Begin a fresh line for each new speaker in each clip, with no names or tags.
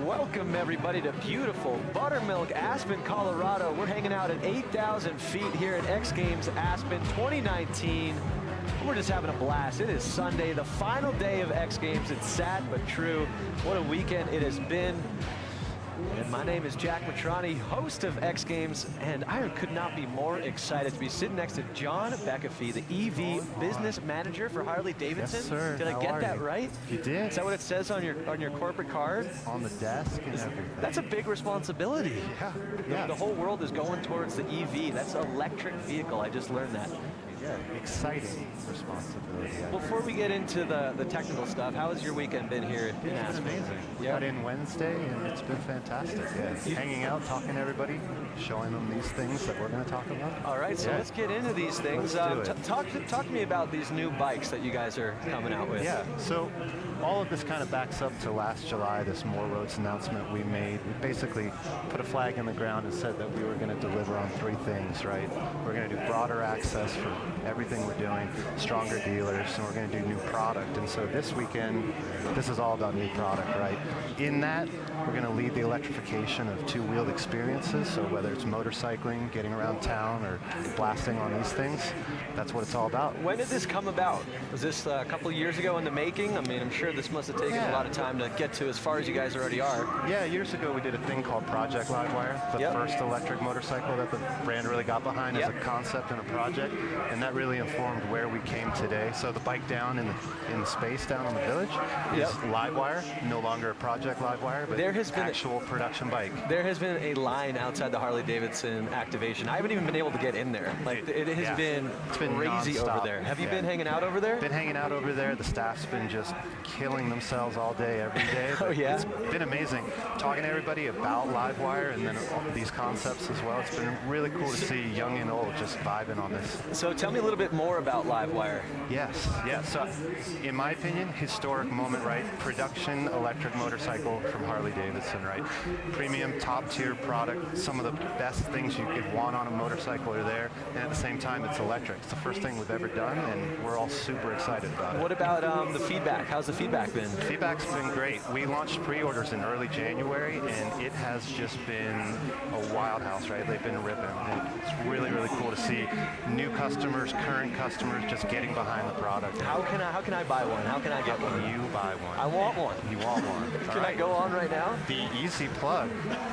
Welcome everybody to beautiful Buttermilk, Aspen, Colorado. We're hanging out at 8,000 feet here at X Games Aspen 2019. We're just having a blast. It is Sunday, the final day of X Games. It's sad but true. What a weekend it has been. And my name is Jack Matrani, host of X Games, and I could not be more excited to be sitting next to John Beckefee, the EV business manager for Harley-Davidson.
Yes, sir.
Did I get that right?
You did.
Is that what it says on your corporate card?
On the desk and everything.
That's a big responsibility.
Yeah.
The whole world is going towards the EV. That's an electric vehicle. I just learned that.
Yeah, exciting responsibility.
Before we get into the technical stuff, how has your weekend been here in Aspen?
It's been amazing.
Yeah.
Got in Wednesday and it's been fantastic. Yeah. Hanging out, talking to everybody, showing them these things that we're going to talk about.
All right, so let's get into these things. Talk to me about these new bikes that you guys are coming out with.
Yeah, so all of this kind of backs up to last July, this More Roads announcement we made. We basically put a flag in the ground and said that we were going to deliver on three things, right? We're going to do broader access for everything we're doing, stronger dealers, and we're going to do new product. And so this weekend, this is all about new product, right? In that, we're going to lead the electrification of two-wheeled experiences. So whether it's motorcycling, getting around town, or blasting on these things, that's what it's all about.
When did this come about? Was this a couple of years ago in the making? I mean, I'm sure this must have taken a lot of time to get to as far as you guys already are.
Yeah, years ago we did a thing called Project Livewire, the first electric motorcycle that the brand really got behind as a concept and a project, and that really informed where we came today. So the bike down in the space down on the village is Livewire, no longer a Project Livewire, but there has been actual production bike.
There has been a line outside the Harley-Davidson activation. I haven't even been able to get in there. Like it has been crazy over there. Have you been hanging out over there?
Been hanging out over there. The staff's been just killing themselves all day, every day. It's been amazing. Talking to everybody about Livewire and then all these concepts as well. It's been really cool to see young and old just vibing on this.
So tell me a little bit more about Livewire.
Yes, yes. So, in my opinion, historic moment, right? Production electric motorcycle from Harley-Davidson, right? Premium, top-tier product. Some of the best things you could want on a motorcycle are there, and at the same time, it's electric. It's the first thing we've ever done, and we're all super excited about it.
What about the feedback? How's the feedback been?
Feedback's been great. We launched pre-orders in early January, and it has just been a wild house, right? They've been ripping. And it's really, really cool to see new customers, current customers just getting behind the product.
How can I buy one? How can I get one?
You buy one.
I want one.
You want one.
Can I go on right now?
The easy plug,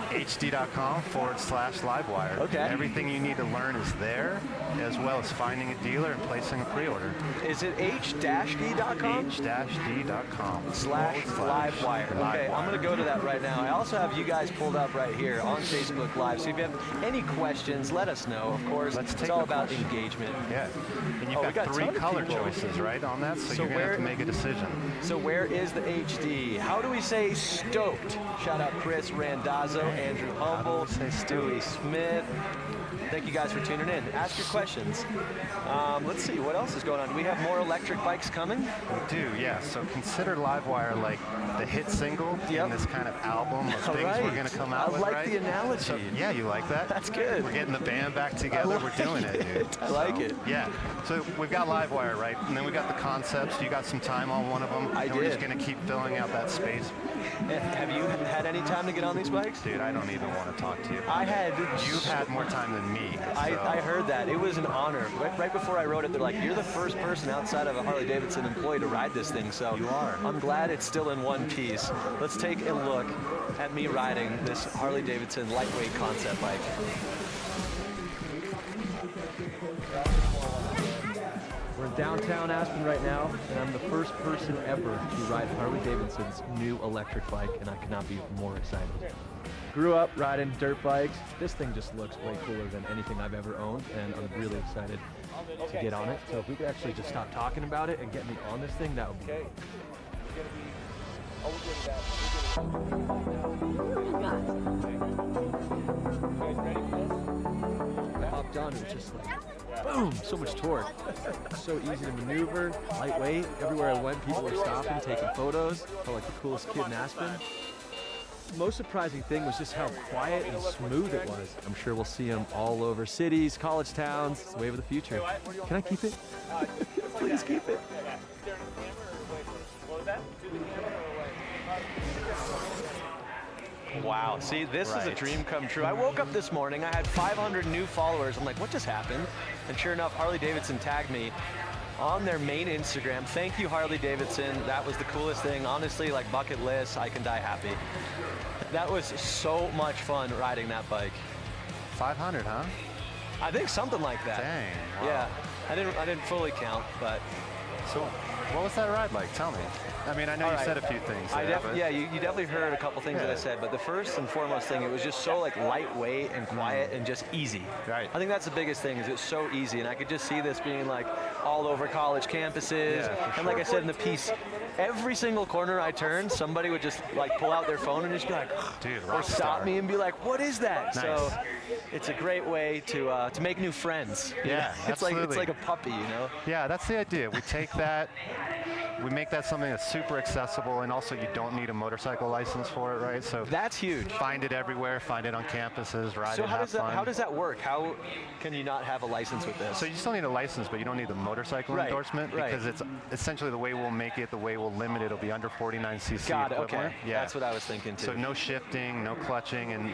hd.com/livewire.
Okay.
Everything you need to learn is there, as well as finding a dealer and placing a pre-order.
Is it h-d.com?
h-d.com/livewire.
Okay, I'm going to go to that right now. I also have you guys pulled up right here on Facebook Live. So if you have any questions, let us know. Of course, it's all about engagement.
Yeah. And you've got 3 color choices, right, on that, so you're going to have to make a decision.
So where is the HD? How do we say stoked? Shout out Chris Randazzo, Andrew Humble, Stewie Smith. Thank you guys for tuning in. Ask your questions. Let's see, what else is going on? Do we have more electric bikes coming?
We do, yeah. So consider Livewire like the hit single in this kind of album of things we're going to come out with,
I like the analogy.
So, yeah, you like that?
That's good.
We're getting the band back together. We're doing it, dude.
I like it.
Yeah. So we've got Livewire, right? And then we got the concepts. You got some time on one of them. We're just going to keep filling out that space.
Have you had any time to get on these bikes?
Dude, I don't even want to talk to you.
You've
had more time than me. So.
I heard that. It was an honor. Right before I wrote it, they're like, you're the first person outside of a Harley-Davidson employee to ride this thing. So
you are.
I'm glad it's still in one piece. Let's take a look at me riding this Harley-Davidson lightweight concept bike. We're in downtown Aspen right now, and I'm the first person ever to ride Harley-Davidson's new electric bike, and I could not be more excited. Grew up riding dirt bikes. This thing just looks way cooler than anything I've ever owned, and I'm really excited to get on it. So if we could actually just stop talking about it and get me on this thing, that would be great. I hopped on, it was just like, boom, so much torque. So easy to maneuver, lightweight. Everywhere I went, people were stopping, taking photos. Felt like the coolest kid in Aspen. The most surprising thing was just how quiet and smooth it was. I'm sure we'll see them all over cities, college towns. It's the wave of the future. Can I keep it? Please keep it. Wow, see, this is a dream come true. I woke up this morning, I had 500 new followers. I'm like, what just happened? And sure enough, Harley-Davidson tagged me on their main Instagram. Thank you, Harley-Davidson. That was the coolest thing. Honestly, like bucket list, I can die happy. That was so much fun riding that bike.
500, huh?
I think something like that.
Dang. Wow.
Yeah, I didn't fully count, but.
So, what was that ride like? Tell me. I mean, I know you said a few things there,
yeah, you definitely heard a couple things that I said, but the first and foremost thing, it was just so like lightweight and quiet and just easy.
Right.
I think that's the biggest thing, is it's so easy, and I could just see this being like all over college campuses. And like I said in the piece, every single corner I turned, somebody would just like pull out their phone and just be like,
dude,
or stop me and be like, what is that?
Nice.
So it's a great way to make new friends.
Yeah,
it's like a puppy, you know?
Yeah, that's the idea. We take that, we make that something that's super accessible, and also you don't need a motorcycle license for it, right? So
that's huge.
Find it everywhere, find it on campuses, ride it, have fun.
How does that work? How can you not have a license with this?
So you still need a license, but you don't need the motorcycle endorsement, because it's essentially the way we'll make it, the way we'll limit it, it'll be under 49cc
Got it,
equivalent.
okay. Yeah. That's what I was thinking too.
So no shifting, no clutching, and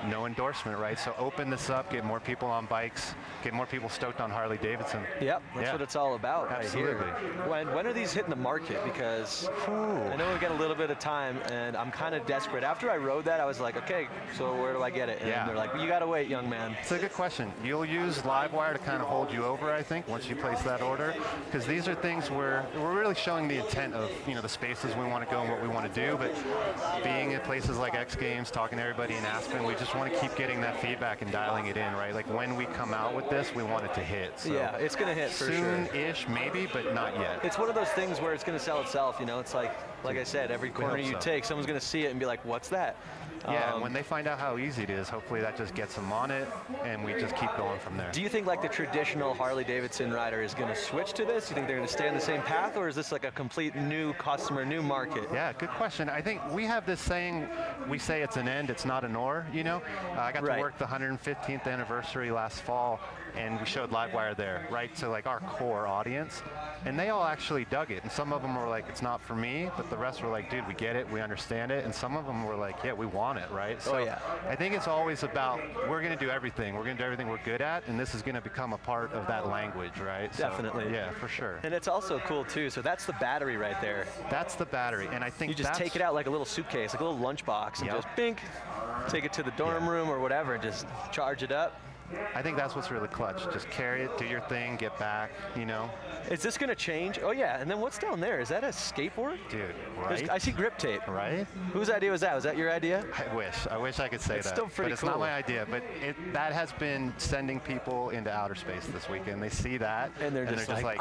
no endorsement, right? So open this up, get more people on bikes, get more people stoked on Harley-Davidson.
Yep, that's what it's all about.
Absolutely.
Right here. When are these hitting the market? Because I know we've got a little bit of time, and I'm kind of desperate. After I rode that, I was like, okay, so where do I get it? And they're like, well, you got to wait, young man.
It's a good question. You'll use Livewire to kind of hold you over, I think, once you place that order, because these are things where we're really showing the intent of, you know, the spaces we want to go and what we want to do, but being at places like X Games, talking to everybody in Aspen, we just just want to keep getting that feedback and dialing it in, right? Like when we come out with this, we want it to hit. So
yeah, it's going to hit for sure.
Soon-ish, maybe, but not yet.
It's one of those things where it's going to sell itself, you know? It's like I said, every corner you take, someone's going to see it and be like, what's that?
Yeah, when they find out how easy it is, hopefully that just gets them on it, and we just keep going from there.
Do you think like the traditional Harley-Davidson rider is going to switch to this? Do you think they're going to stay on the same path, or is this like a complete new customer, new market?
Yeah, good question. I think we have this saying, we say it's an end, it's not an or, you know? I got to work the 115th anniversary last fall, and we showed Livewire there, right? So like our core audience, and they all actually dug it. And some of them were like, it's not for me, but the rest were like, dude, we get it, we understand it. And some of them were like, yeah, we want it, right? So I think it's always about, we're going to do everything. We're going to do everything we're good at, and this is going to become a part of that language, right?
Definitely.
So, yeah, for sure.
And it's also cool too. So that's the battery right there.
That's the battery, and I think
you just take it out like a little suitcase, like a little lunchbox, and just bink, take it to the dorm room or whatever, and just charge it up.
I think that's what's really clutch. Just carry it, do your thing, get back, you know.
Is this going to change? Oh, yeah. And then what's down there? Is that a skateboard?
Dude, right?
I see grip tape.
Right?
Whose idea was that? Was that your idea?
I wish I could say
it's
that.
Still pretty
but it's
cool.
not my idea. But that has been sending people into outer space this weekend. They see that,
and they're just like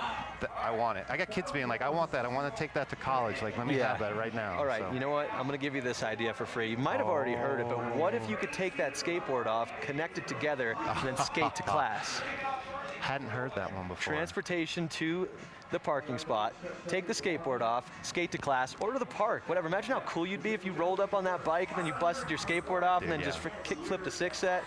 I want it. I got kids being like, I want that. I want to take that to college. Like, let me have that right now.
All right, you know what? I'm going to give you this idea for free. You might have already heard it, but what if you could take that skateboard off, connect it together, and then skate to class?
Hadn't heard that one before.
Transportation to the parking spot, take the skateboard off, skate to class, or to the park, whatever. Imagine how cool you'd be if you rolled up on that bike and then you busted your skateboard off and then just kick flipped a six set.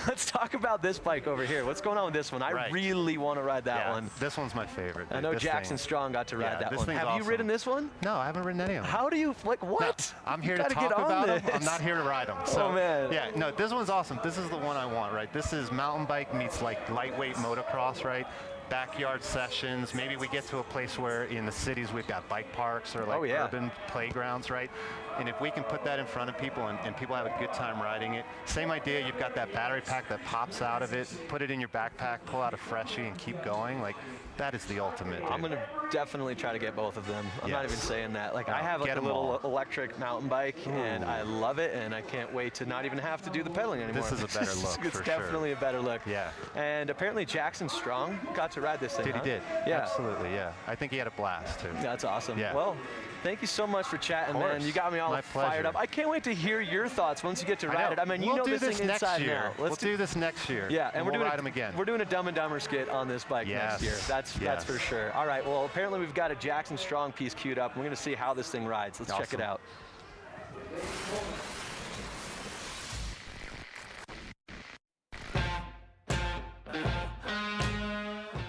Let's talk about this bike over here. What's going on with this one? I really want to ride that one.
This one's my favorite.
I know Jackson Strong got to ride that one. Have you ridden this one?
No, I haven't ridden any of them.
How do you, like, what?
No, I'm here to talk about them. I'm not here to ride them. So, yeah, no, this one's awesome. This is the one I want, right? This is mountain bike meets like lightweight motocross, right? Backyard sessions. Maybe we get to a place where in the cities we've got bike parks or like urban playgrounds, right? And if we can put that in front of people and people have a good time riding it, same idea, you've got that battery pack that pops out of it, put it in your backpack, pull out a freshie and keep going. Like, that is the ultimate, dude.
I'm going to definitely try to get both of them. I'm not even saying that. Like, I have like a little electric mountain bike and I love it, and I can't wait to not even have to do the pedaling anymore.
This is a better look,
It's definitely a better look.
Yeah.
And apparently Jackson Strong got to ride this thing,
He did. Yeah. Absolutely, yeah. I think he had a blast, too.
That's awesome.
Yeah.
Well, thank you so much for chatting, man. You got me all fired up. I can't wait to hear your thoughts once you get to ride it. I mean, you know this thing inside and out.
We'll do this next year.
Yeah, and we're doing
ride them again.
We're doing a Dumb and Dumber skit on this bike next year. That's for sure. All right, well, apparently we've got a Jackson Strong piece queued up. We're going to see how this thing rides. Let's check it out.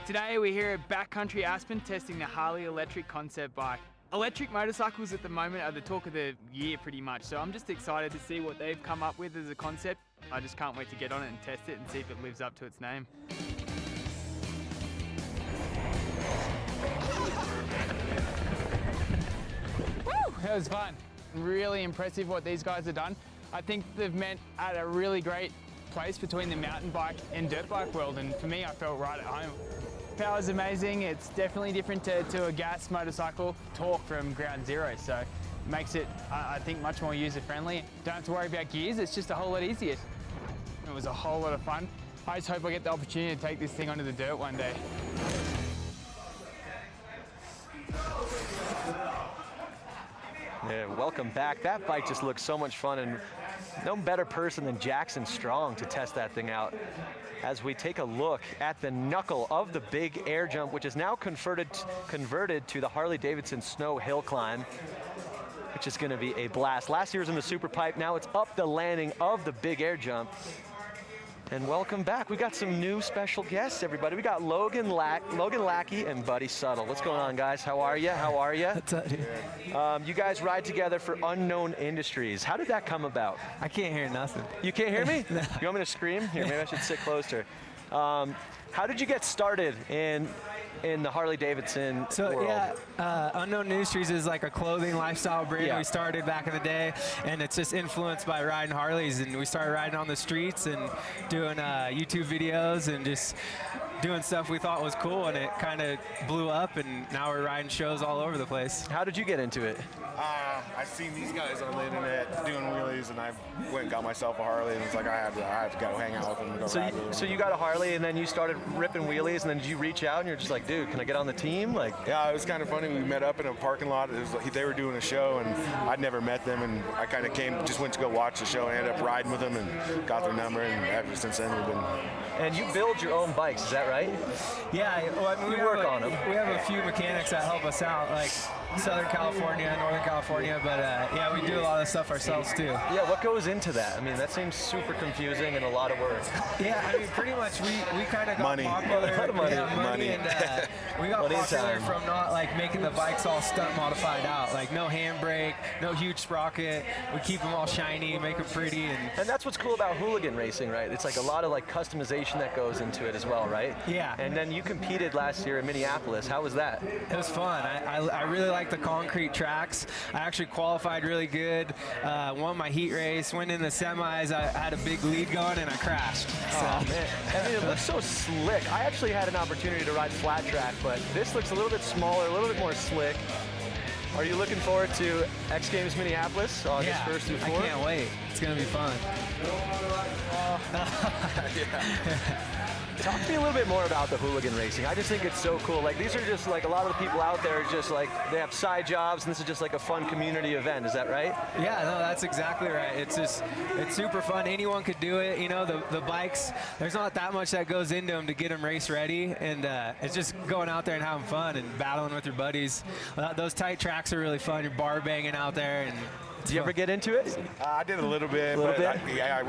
Today we're here at Backcountry Aspen testing the Harley electric concept bike. Electric motorcycles at the moment are the talk of the year pretty much, so I'm just excited to see what they've come up with as a concept. I just can't wait to get on it and test it and see if it lives up to its name. Woo! That was fun. Really impressive what these guys have done. I think they've met at a really great place between the mountain bike and dirt bike world, and for me I felt right at home. Power's amazing. It's definitely different to a gas motorcycle torque from ground zero, so it makes it, I think, much more user-friendly. Don't have to worry about gears, it's just a whole lot easier. It was a whole lot of fun. I just hope I get the opportunity to take this thing onto the dirt one day.
Yeah, welcome back. That bike just looks so much fun, and no better person than Jackson Strong to test that thing out. As we take a look at the knuckle of the big air jump, which is now converted to the Harley-Davidson SnowHillClimb, which is going to be a blast. Last year was in the Super Pipe, now it's up the landing of the big air jump. And welcome back. We got some new special guests, everybody. We got Logan Lackey and Buddy Suttle. What's going on, guys? How are you? How are you?
What's up, dude?
You guys ride together for Unknown Industries. How did that come about?
I can't hear nothing.
You can't hear me?
No.
You want me to scream? Here, maybe I should sit closer. How did you get started in the Harley-Davidson world?
So Unknown Industries is like a clothing lifestyle brand we started back in the day, and it's just influenced by riding Harleys, and we started riding on the streets and doing YouTube videos and just doing stuff we thought was cool, and it kind of blew up, and now we're riding shows all over the place.
How did you get into it?
I've seen these guys on the internet doing wheelies, and I went and got myself a Harley, and it's like I had to go hang out with them and go ride with them.
So you got a Harley, and then you started ripping wheelies, and then did you reach out and you're just like, dude, can I get on the team? Like,
yeah, it was kind of funny. We met up in a parking lot. It was like they were doing a show, and I'd never met them, and I kind of just went to go watch the show, and ended up riding with them, and got their number, and ever since then we've been.
And you build your own bikes, is that right?
Yeah, well, I mean,
we work on them.
We have a few mechanics that help us out, like Southern California, Northern California, but yeah, we do a lot of stuff ourselves too.
Yeah, what goes into that? I mean, that seems super confusing and a lot of work.
Yeah, I mean, pretty much we kind of got
Money.
popular.
A lot of money.
Yeah, money. And we got
Money and
popular
time.
from not like making the bikes all stunt modified out, like no handbrake, no huge sprocket. We keep them all shiny, make them pretty,
And that's what's cool about hooligan racing, right? It's like a lot of like customization that goes into it as well, right?
Yeah.
And then you competed last year in Minneapolis. How was that?
It was fun. I really like the concrete tracks. I actually qualified really good, won my heat race, went in the semis. I had a big lead going and I crashed.
Oh, man. I mean, it looks so slick. I actually had an opportunity to ride flat track, but this looks a little bit smaller, a little bit more slick. Are you looking forward to X Games Minneapolis, August 1st through 4th?
I can't wait. It's going to be fun.
Talk to me a little bit more about the hooligan racing. I just think it's so cool. Like, these are just like a lot of the people out there just like they have side jobs, and this is just like a fun community event. Is that right?
Yeah, no, that's exactly right. It's super fun. Anyone could do it. You know, the bikes, there's not that much that goes into them to get them race ready, and it's just going out there and having fun and battling with your buddies. Those tight tracks are really fun. You're bar banging out there, and
do you ever get into it?
I did a little bit, we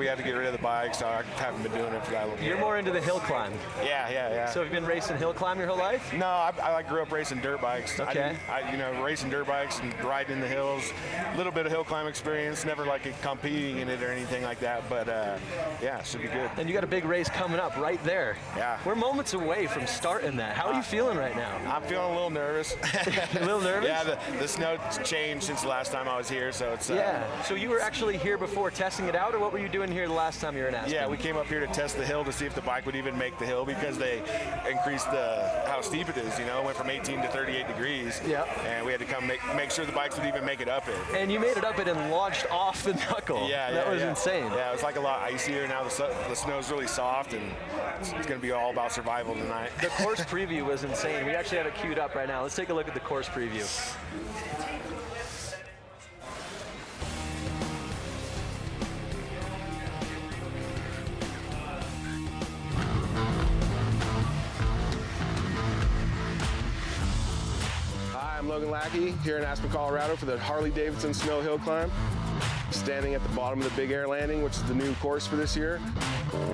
had to get rid of the bike, so I haven't been doing it for that long.
You're more into the hill climb.
Yeah.
So have you been racing hill climb your whole life?
No, I grew up racing dirt bikes.
Okay.
Racing dirt bikes and riding in the hills. A little bit of hill climb experience, never like competing in it or anything like that, but yeah, should be good.
And you got a big race coming up right there.
Yeah.
We're moments away from starting that. How are you feeling right now?
I'm feeling a little nervous.
A little nervous?
Yeah, the snow changed since the last time I was here, so it's...
Yeah. So you were actually here before testing it out, or what were you doing here the last time you were in Aspen?
Yeah, we came up here to test the hill to see if the bike would even make the hill, because they increased how steep it is. You know, it went from 18 to 38 degrees.
Yeah.
And we had to come make sure the bikes would even make it up it.
And you made it up it and launched off the knuckle.
Yeah,
that was insane.
Yeah, it was like a lot icier. Now the snow's really soft, and it's going to be all about survival tonight.
The course preview was insane. We actually have it queued up right now. Let's take a look at the course preview.
I'm Logan Lackey here in Aspen, Colorado for the Harley-Davidson SnowHillClimb. Standing at the bottom of the Big Air Landing, which is the new course for this year.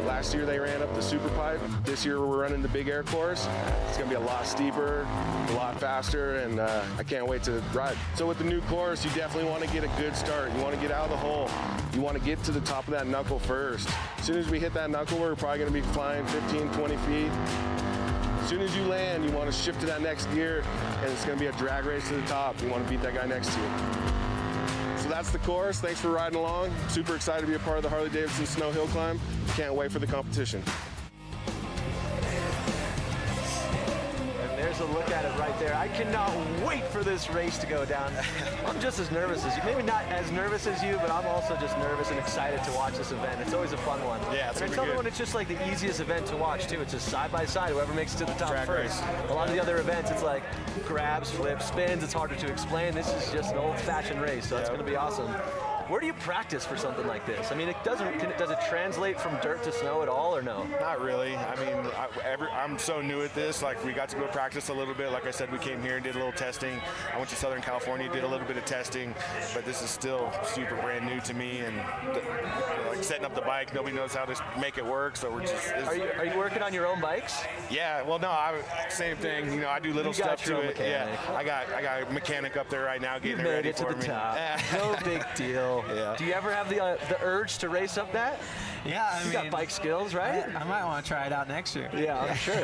Last year they ran up the Super Pipe. This year we're running the Big Air course. It's gonna be a lot steeper, a lot faster, and I can't wait to ride. So with the new course, you definitely wanna get a good start. You wanna get out of the hole. You wanna get to the top of that knuckle first. As soon as we hit that knuckle, we're probably gonna be flying 15, 20 feet. As soon as you land, you want to shift to that next gear, and it's going to be a drag race to the top. You want to beat that guy next to you. So that's the course. Thanks for riding along. Super excited to be a part of the Harley-Davidson SnowHillClimb. Can't wait for the competition.
There's a look at it right there. I cannot wait for this race to go down. I'm just as nervous as you. Maybe not as nervous as you, but I'm also just nervous and excited to watch this event. It's always a fun one.
Yeah, it's
and
gonna be
another
good.
one, it's just like the easiest event to watch too. It's just side by side, whoever makes it to the top
Drag
first.
race.
A lot of the other events, it's like grabs, flips, spins. It's harder to explain. This is just an old-fashioned race, so it's going to be awesome. Where do you practice for something like this? I mean, does it translate from dirt to snow at all, or no?
Not really. I mean, I'm so new at this. Like, we got to go practice a little bit. Like I said, we came here and did a little testing. I went to Southern California, did a little bit of testing, but this is still super brand new to me. And like setting up the bike, nobody knows how to make it work. So we're just.
Are you working on your own bikes?
Yeah. Well, no. Same thing. You know, I do little
You got
stuff
your
to
own
it.
mechanic.
Yeah. I got a mechanic up there right now
You
getting it
made
ready
it to
for
the
me.
top. No big deal.
Yeah.
Do you ever have the urge to race up that?
Yeah,
You got bike skills, right?
I might want to try it out next year.
Yeah, I'm sure.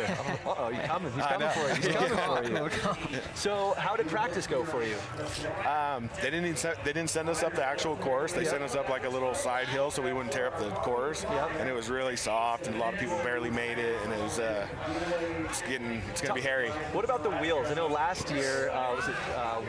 Uh-oh, he's coming for you. He's coming for you. So how did practice go for you?
They didn't send us up the actual course. They sent us up like a little side hill so we wouldn't tear up the course.
Yep.
And it was really soft, and a lot of people barely made it, and it was it's gonna be hairy.
What about the wheels? I know last year was it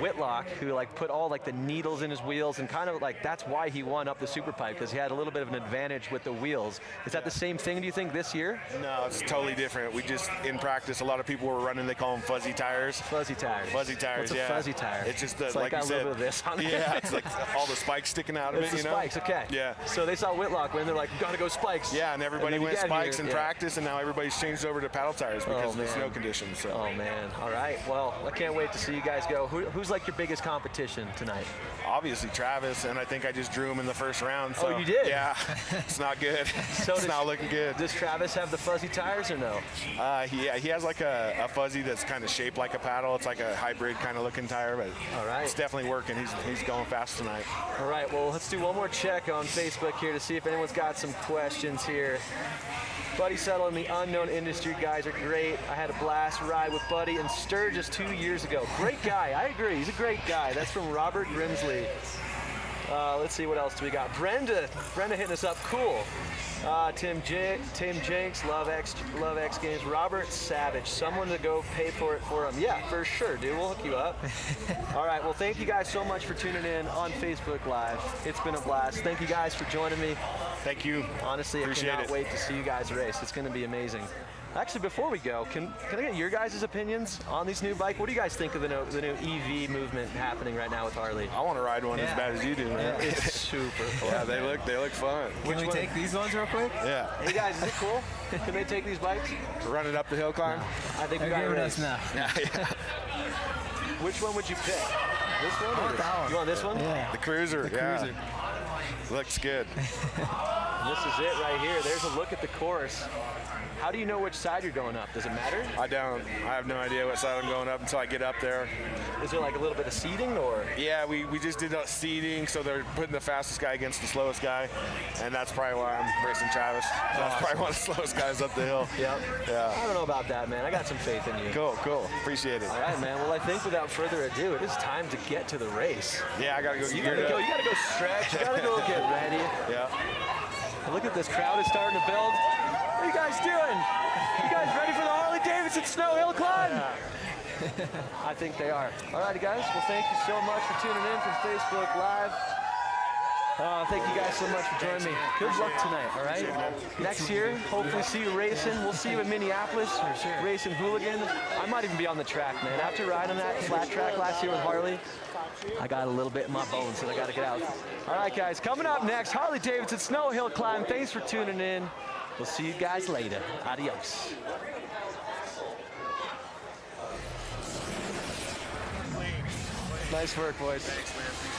Whitlock who like put all like the needles in his wheels, and kind of like that's why he won up the super pipe, because he had a little bit of an advantage with the wheels. Is that the same thing, do you think, this year?
No, it's totally different. We just, in practice, a lot of people were running, they call them fuzzy tires.
Fuzzy tires.
Fuzzy tires,
What's a fuzzy tire?
It's just the,
it's
like
got
you
a little
said,
bit of this on it.
Yeah, it's like all the spikes sticking out of
It's
it,
the
you know?
spikes, okay.
Yeah.
So they saw Whitlock win, they're like, gotta go spikes.
Yeah, and everybody went spikes in
yeah.
practice, and now everybody's changed over to paddle tires because of the snow conditions. So.
Oh man, all right. Well, I can't wait to see you guys go. Who's like your biggest competition tonight?
Obviously Travis, and I think I just drew him in the first round. So,
oh, you did?
Yeah, it's not good.
So
it's not looking good.
Does Travis have the fuzzy tires or no?
He has like a fuzzy that's kind of shaped like a paddle. It's like a hybrid kind of looking tire, but
all right.
It's definitely working. He's going fast tonight.
All right, well, let's do one more check on Facebook here to see if anyone's got some questions here. Buddy Settle and the Unknown Industry guys are great. I had a blast ride with Buddy in Sturgis 2 years ago. Great guy, I agree, he's a great guy. That's from Robert Grimsley. Let's see, what else do we got? Brenda hitting us up, cool. Tim Jenks, love X Games. Robert Savage, someone to go pay for it for him. Yeah, for sure, dude, we'll hook you up. All right, well, thank you guys so much for tuning in on Facebook Live. It's been a blast. Thank you guys for joining me.
Thank you.
Honestly,
Appreciate
I cannot wait to see you guys race. It's going to be amazing. Actually, before we go, can I get your guys' opinions on these new bikes? What do you guys think of the new EV movement happening right now with Harley?
I want to ride one as bad as you do, man.
It's super fun.
Yeah, they look fun.
Can we take these ones real quick?
Yeah.
Hey guys, is it cool? Can they take these bikes?
Run it up the hill climb?
I think we got to race.
now.
Yeah.
Which one would you pick? This one or
that one.
You want this one?
Yeah.
The Cruiser.
Cruiser.
Looks good.
This is it right here. There's a look at the course. How do you know which side you're going up? Does it matter?
I don't. I have no idea what side I'm going up until I get up there.
Is there like a little bit of seating or?
Yeah, we just did seating, so they're putting the fastest guy against the slowest guy, and that's probably why I'm racing Travis. That's probably one of the slowest guys up the hill.
Yep.
Yeah.
I don't know about that, man. I got some faith in you.
Cool. Appreciate it.
All right, man. Well, I think without further ado, it is time to get to the race.
Yeah, I gotta go.
You gotta go stretch. You gotta go get ready.
Yeah.
Look at this crowd is starting to build. What are you guys doing? You guys ready for the Harley-Davidson SnowHillClimb? Yeah. I think they are. All righty, guys. Well, thank you so much for tuning in from Facebook Live. Thank you guys so much for joining me. Good luck tonight, all right? Next year, hopefully see you racing. We'll see you in Minneapolis, racing Hooligan. I might even be on the track, man. After riding that flat track last year with Harley, I got a little bit in my bones, so I got to get out. All right, guys, coming up next, Harley-Davidson SnowHillClimb. Thanks for tuning in. We'll see you guys later. Adios. Nice work, boys.
Thanks, man.